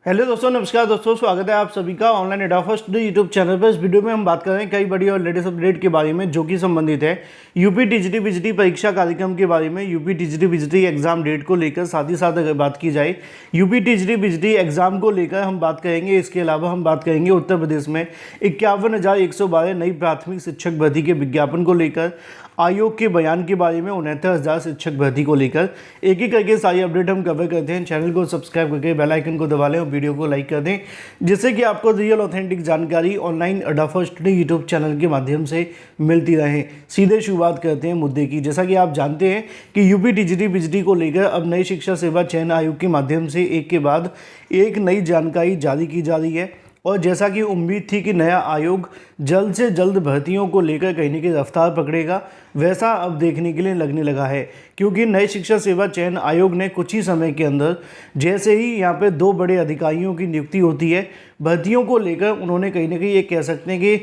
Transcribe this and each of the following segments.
Hello दोस्तों, नमस्कार दोस्तों, स्वागत है आप सभी का ऑनलाइन एडा फर्स्ट यूट्यूब चैनल पर। इस वीडियो में हम बात कर रहे हैं कई बड़ी और लेटेस्ट अपडेट के बारे में जो कि संबंधित है यूपी टीजीटी बिजली परीक्षा कार्यक्रम के बारे में। यूपी टीजीटी बिजली एग्जाम डेट को लेकर, साथ ही साथ अगर बात की जाए यूपी टीजीटी बिजली एग्जाम को लेकर हम बात करेंगे। इसके अलावा हम बात करेंगे उत्तर प्रदेश में 51,112 नई प्राथमिक शिक्षक भर्ती के विज्ञापन को लेकर, आयोग के बयान के बारे में, 69,000 शिक्षक भर्ती को लेकर एक एक करके सारी अपडेट हम कवर करते हैं। चैनल को सब्सक्राइब करके बेल आइकन को दबा लें और वीडियो को लाइक कर दें, जिससे कि आपको रियल ऑथेंटिक जानकारी ऑनलाइन अड्डा फर्स्ट यूट्यूब चैनल के माध्यम से मिलती रहे। सीधे शुरुआत करते हैं मुद्दे की। जैसा कि आप जानते हैं कि यूपी टीजीटी बिजली को लेकर अब नई शिक्षा सेवा चयन आयोग के माध्यम से एक के बाद एक नई जानकारी जारी की जा रही है। और जैसा कि उम्मीद थी कि नया आयोग जल्द से जल्द भर्तियों को लेकर कहीं न कहीं रफ्तार पकड़ेगा, वैसा अब देखने के लिए लगने लगा है। क्योंकि नए शिक्षा सेवा चयन आयोग ने कुछ ही समय के अंदर, जैसे ही यहाँ पे 2 बड़े अधिकारियों की नियुक्ति होती है, भर्तियों को लेकर उन्होंने कहीं न कहीं ये कह सकते हैं कि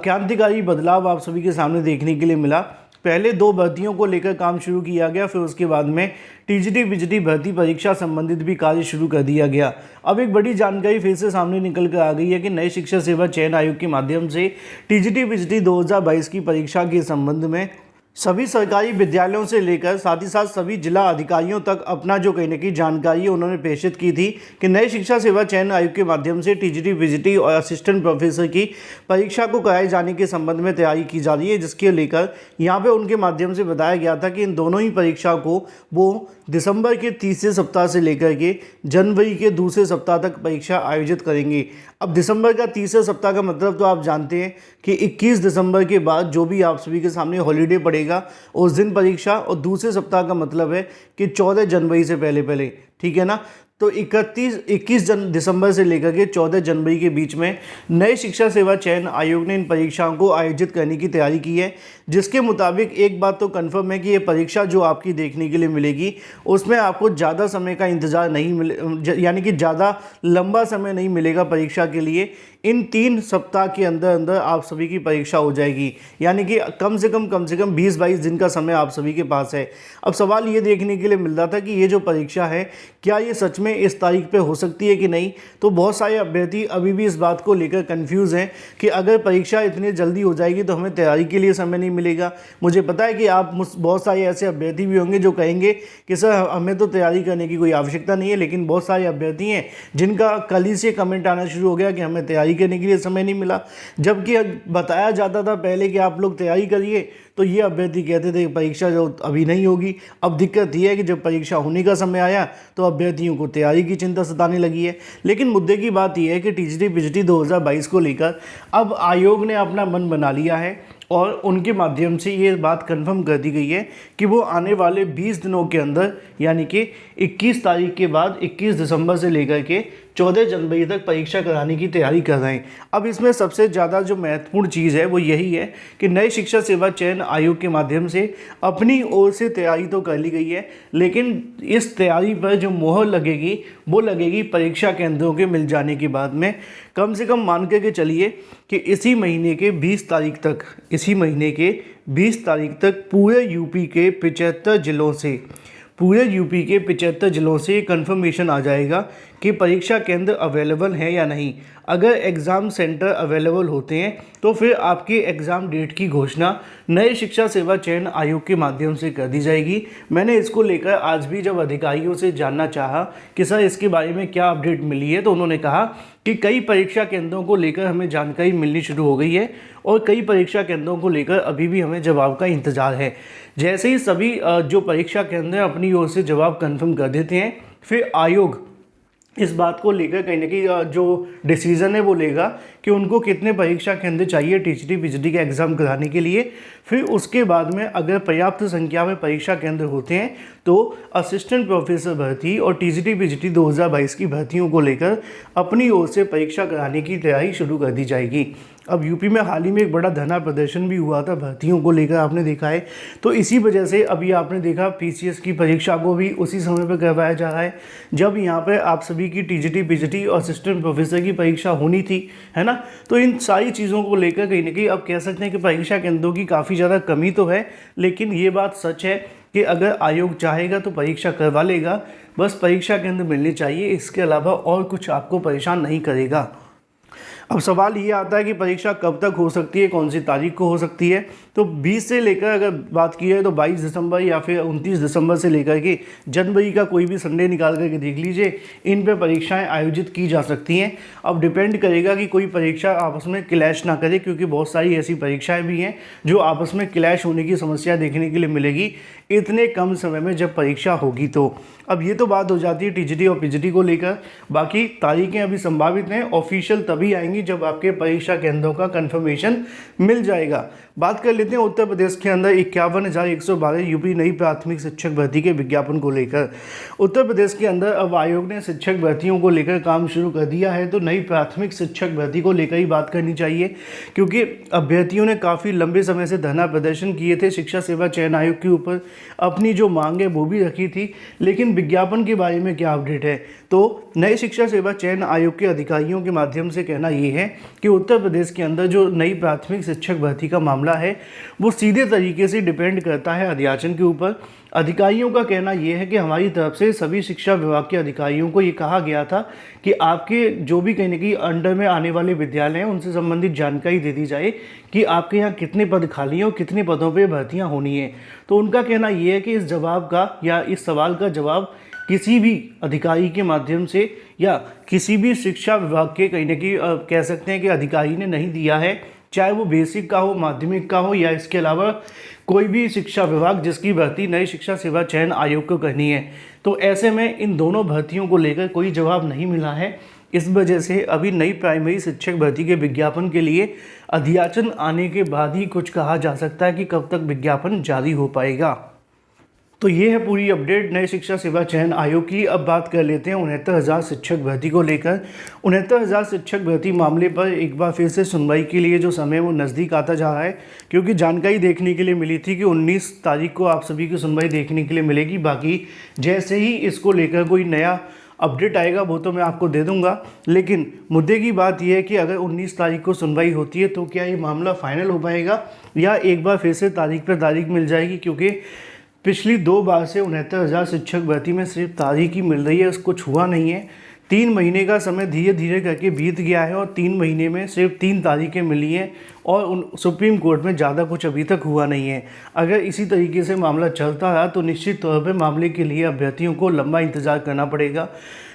क्रांतिकारी बदलाव आप सभी के सामने देखने के लिए मिला। पहले 2 भर्तियों को लेकर काम शुरू किया गया, फिर उसके बाद में टीजीटी बिजली भर्ती परीक्षा संबंधित भी कार्य शुरू कर दिया गया। अब एक बड़ी जानकारी फिर से सामने निकल कर आ गई है कि नए शिक्षा सेवा चयन आयोग के माध्यम से टीजीटी बिजली 2022 की परीक्षा के संबंध में सभी सरकारी विद्यालयों से लेकर साथ ही साथ सभी जिला अधिकारियों तक अपना जो कहीं न कहीं जानकारी है उन्होंने प्रेषित की थी कि नए शिक्षा सेवा चयन आयोग के माध्यम से टीजीटी बिजली और असिस्टेंट प्रोफेसर की परीक्षा को कराए जाने के संबंध में तैयारी की जा रही है, जिसके लेकर यहाँ पे उनके माध्यम से बताया गया था कि इन दोनों ही परीक्षा को वो दिसंबर के तीसरे सप्ताह से लेकर के जनवरी के दूसरे सप्ताह तक परीक्षा आयोजित करेंगे। अब दिसंबर का तीसरे सप्ताह का मतलब तो आप जानते हैं कि 21 दिसंबर के बाद जो भी आप सभी के सामने हॉलीडे पड़ेगा उस दिन परीक्षा, और दूसरे सप्ताह का मतलब है कि 14 जनवरी से पहले, ठीक है ना। तो 21 दिसंबर से लेकर के 14 जनवरी के बीच में नए शिक्षा सेवा चयन आयोग ने इन परीक्षाओं को आयोजित करने की तैयारी की है। जिसके मुताबिक एक बात तो कंफर्म है कि ये परीक्षा जो आपकी देखने के लिए मिलेगी उसमें आपको ज़्यादा समय का इंतज़ार नहीं मिले, यानी कि ज़्यादा लंबा समय नहीं मिलेगा परीक्षा के लिए। इन 3 सप्ताह के अंदर अंदर आप सभी की परीक्षा हो जाएगी, यानी कि कम से कम 20-22 दिन का समय आप सभी के पास है। अब सवाल ये देखने के लिए मिल रहा था कि ये जो परीक्षा है क्या ये सच में इस तारीख पे हो सकती है कि नहीं। तो बहुत सारे अभ्यर्थी अभी भी इस बात को लेकर कंफ्यूज हैं कि अगर परीक्षा इतनी जल्दी हो जाएगी तो हमें तैयारी के लिए समय नहीं मिलेगा। मुझे पता है कि आप बहुत सारे ऐसे अभ्यर्थी भी होंगे जो कहेंगे कि सर हमें तो तैयारी करने की कोई आवश्यकता नहीं है, लेकिन बहुत सारे अभ्यर्थी हैं जिनका कल ही से कमेंट आना शुरू हो गया कि हमें तैयारी करने के लिए समय नहीं मिला। जबकि बताया जाता था पहले कि आप लोग तैयारी करिए, तो ये अभ्यर्थी कहते थे परीक्षा जो अभी नहीं होगी। अब दिक्कत ये है कि जब परीक्षा होने का समय आया तो अभ्यर्थियों को तैयारी की चिंता सताने लगी है। लेकिन मुद्दे की बात यह है कि टीजीटी बिजली 2022 को लेकर अब आयोग ने अपना मन बना लिया है और उनके माध्यम से ये बात कंफर्म कर दी गई है कि वो आने वाले 20 दिनों के अंदर, यानी कि 21 तारीख के बाद 21 दिसंबर से लेकर के 14 जनवरी तक परीक्षा कराने की तैयारी कर रहे हैं। अब इसमें सबसे ज़्यादा जो महत्वपूर्ण चीज़ है वो यही है कि नई शिक्षा सेवा चयन आयोग के माध्यम से अपनी ओर से तैयारी तो कर ली गई है, लेकिन इस तैयारी पर जो मोहर लगेगी वो लगेगी परीक्षा केंद्रों के मिल जाने के बाद में। कम से कम मान के चलिए कि इसी महीने के 20 तारीख तक पूरे यूपी के 75 जिलों से कंफर्मेशन आ जाएगा कि परीक्षा केंद्र अवेलेबल है या नहीं। अगर एग्ज़ाम सेंटर अवेलेबल होते हैं तो फिर आपके एग्ज़ाम डेट की घोषणा नए शिक्षा सेवा चयन आयोग के माध्यम से कर दी जाएगी। मैंने इसको लेकर आज भी जब अधिकारियों से जानना चाहा कि सर इसके बारे में क्या अपडेट मिली है, तो उन्होंने कहा कि कई परीक्षा केंद्रों को लेकर हमें जानकारी मिलनी शुरू हो गई है और कई परीक्षा केंद्रों को लेकर अभी भी हमें जवाब का इंतज़ार है। जैसे ही सभी जो परीक्षा केंद्र अपनी ओर से जवाब कंफर्म कर देते हैं, फिर आयोग इस बात को लेकर कहीं ना कहीं जो डिसीज़न है वो लेगा कि उनको कितने परीक्षा केंद्र चाहिए टीजीटी बिजली के एग्ज़ाम कराने के लिए। फिर उसके बाद में अगर पर्याप्त संख्या में परीक्षा केंद्र होते हैं तो असिस्टेंट प्रोफेसर भर्ती और टीजीटी बिजली 2022 की भर्तियों को लेकर अपनी ओर से परीक्षा कराने की तैयारी शुरू कर दी जाएगी। अब यूपी में हाल ही में एक बड़ा धरना प्रदर्शन भी हुआ था भर्तियों को लेकर, आपने देखा है। तो इसी वजह से अभी आपने देखा पीसीएस की परीक्षा को भी उसी समय पर करवाया जा रहा है जब यहाँ पे आप सभी की टीजीटी बिजली और असिस्टेंट प्रोफेसर की परीक्षा होनी थी, है ना। तो इन सारी चीज़ों को लेकर कहीं ना कहीं अब कह सकते हैं कि परीक्षा केंद्रों की काफ़ी ज़्यादा कमी तो है, लेकिन ये बात सच है कि अगर आयोग चाहेगा तो परीक्षा करवा लेगा, बस परीक्षा केंद्र मिलने चाहिए, इसके अलावा और कुछ आपको परेशान नहीं करेगा। अब सवाल ये आता है कि परीक्षा कब तक हो सकती है, कौन सी तारीख को हो सकती है। तो 20 से लेकर अगर बात की है तो 22 दिसंबर या फिर 29 दिसंबर से लेकर के जनवरी का कोई भी संडे निकाल करके देख लीजिए, इन पे परीक्षाएं आयोजित की जा सकती हैं। अब डिपेंड करेगा कि कोई परीक्षा आपस में क्लैश ना करे, क्योंकि बहुत सारी ऐसी परीक्षाएं भी हैं जो आपस में क्लैश होने की समस्या देखने के लिए मिलेगी इतने कम समय में जब परीक्षा होगी। तो अब ये तो बात हो जाती है टीजीटी और पीजीटी को लेकर, बाकी तारीखें अभी संभावित हैं, ऑफिशियल तभी आएंगी जब आपके परीक्षा केंद्रों का कंफर्मेशन मिल जाएगा। बात कर लेते हैं उत्तर प्रदेश के अंदर 51,112 यूपी नई प्राथमिक शिक्षक भर्ती के विज्ञापन को लेकर। उत्तर प्रदेश के अंदर अब आयोग ने शिक्षक भर्तियों को लेकर काम शुरू कर दिया है, तो नई प्राथमिक शिक्षक भर्ती को लेकर ही बात करनी चाहिए, क्योंकि अभ्यर्थियों ने काफ़ी लंबे समय से धरना प्रदर्शन किए थे शिक्षा सेवा चयन आयोग के ऊपर, अपनी जो मांग है वो भी रखी थी। लेकिन विज्ञापन के बारे में क्या अपडेट है, तो नए शिक्षा सेवा चयन आयोग के अधिकारियों के माध्यम से कहना ये है कि उत्तर प्रदेश के अंदर जो नई प्राथमिक शिक्षक भर्ती का मामला है वो सीधे तरीके से डिपेंड करता है अध्याचन के ऊपर। अधिकारियों का कहना यह है कि हमारी तरफ से सभी शिक्षा विभाग के अधिकारियों को ये कहा गया था कि आपके जो भी कहीं ना कहीं अंडर में आने वाले विद्यालय हैं उनसे संबंधित जानकारी दे दी जाए कि आपके यहाँ कितने पद खाली हैं और कितने पदों पे भर्तियाँ होनी है। तो उनका कहना यह है कि इस जवाब का या इस सवाल का जवाब किसी भी अधिकारी के माध्यम से या किसी भी शिक्षा विभाग के कहीं ना कहीं कह सकते हैं कि अधिकारी ने नहीं दिया है, चाहे वो बेसिक का हो, माध्यमिक का हो या इसके अलावा कोई भी शिक्षा विभाग जिसकी भर्ती नई शिक्षा सेवा चयन आयोग को करनी है। तो ऐसे में इन दोनों भर्तियों को लेकर कोई जवाब नहीं मिला है। इस वजह से अभी नई प्राइमरी शिक्षक भर्ती के विज्ञापन के लिए अध्याचन आने के बाद ही कुछ कहा जा सकता है कि कब तक विज्ञापन जारी हो पाएगा। तो ये है पूरी अपडेट नए शिक्षा सेवा चयन आयोग की। अब बात कर लेते हैं 69,000 शिक्षक भर्ती को लेकर। 69,000 शिक्षक भर्ती मामले पर एक बार फिर से सुनवाई के लिए जो समय वो नज़दीक आता जा रहा है, क्योंकि जानकारी देखने के लिए मिली थी कि 19 तारीख को आप सभी की सुनवाई देखने के लिए मिलेगी। बाकी जैसे ही इसको लेकर कोई नया अपडेट आएगा वो तो मैं आपको दे दूंगा, लेकिन मुद्दे की बात यह है कि अगर 19 तारीख को सुनवाई होती है तो क्या ये मामला फाइनल हो पाएगा या एक बार फिर से तारीख पर तारीख मिल जाएगी, क्योंकि पिछली 2 बार से 69,000 शिक्षक भर्ती में सिर्फ तारीख ही मिल रही है, कुछ हुआ नहीं है। 3 महीने का समय धीरे धीरे करके बीत गया है और 3 महीने में सिर्फ 3 तारीखें मिली हैं और सुप्रीम कोर्ट में ज़्यादा कुछ अभी तक हुआ नहीं है। अगर इसी तरीके से मामला चलता रहा तो निश्चित तौर पर मामले के लिए अभ्यर्थियों को लंबा इंतज़ार करना पड़ेगा।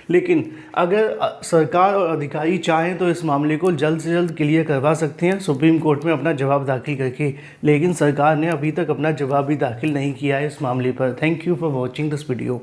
लेकिन अगर सरकार और अधिकारी चाहें तो इस मामले को जल्द से जल्द क्लियर करवा सकते हैं सुप्रीम कोर्ट में अपना जवाब दाखिल करके, लेकिन सरकार ने अभी तक अपना जवाब भी दाखिल नहीं किया है इस मामले पर। Thank you for watching this video.